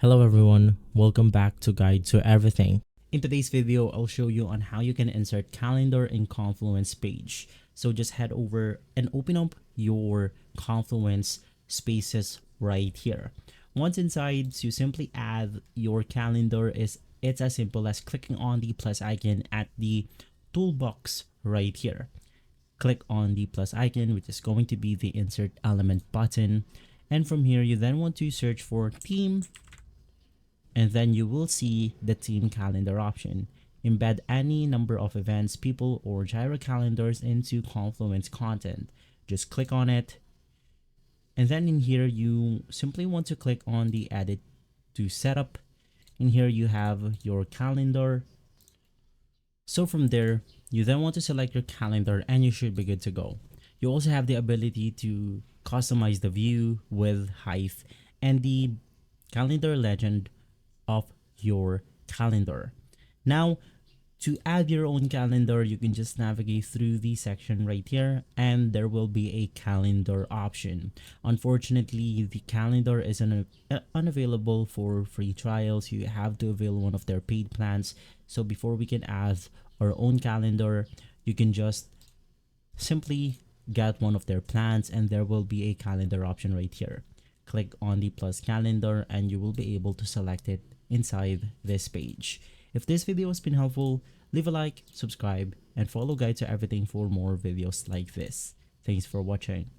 Hello everyone, welcome back to Guide to Everything. In today's video, I'll show you on how you can insert calendar in Confluence Page. So just head over and open up your Confluence spaces right here. Once inside, you simply add your calendar. It's as simple as clicking on the plus icon at the toolbox right here. Click on the plus icon, which is going to be the insert element button. And from here, you then want to search for theme, and then you will see the team calendar option. Embed any number of events, people, or gyro calendars into Confluence content. Just click on it. And then in here, you simply want to click on the edit to setup. In here, you have your calendar. So from there, you then want to select your calendar and you should be good to go. You also have the ability to customize the view, width, height, and the calendar legend of your calendar. Now, to add your own calendar, you can just navigate through the section right here and there will be a calendar option. Unfortunately, the calendar is unavailable for free trials. You have to avail one of their paid plans. So before we can add our own calendar, you can just simply get one of their plans and there will be a calendar option right here. Click on the plus calendar and you will be able to select it inside this page. If this video has been helpful, leave a like, subscribe, and follow Guide to Everything for more videos like this. Thanks for watching.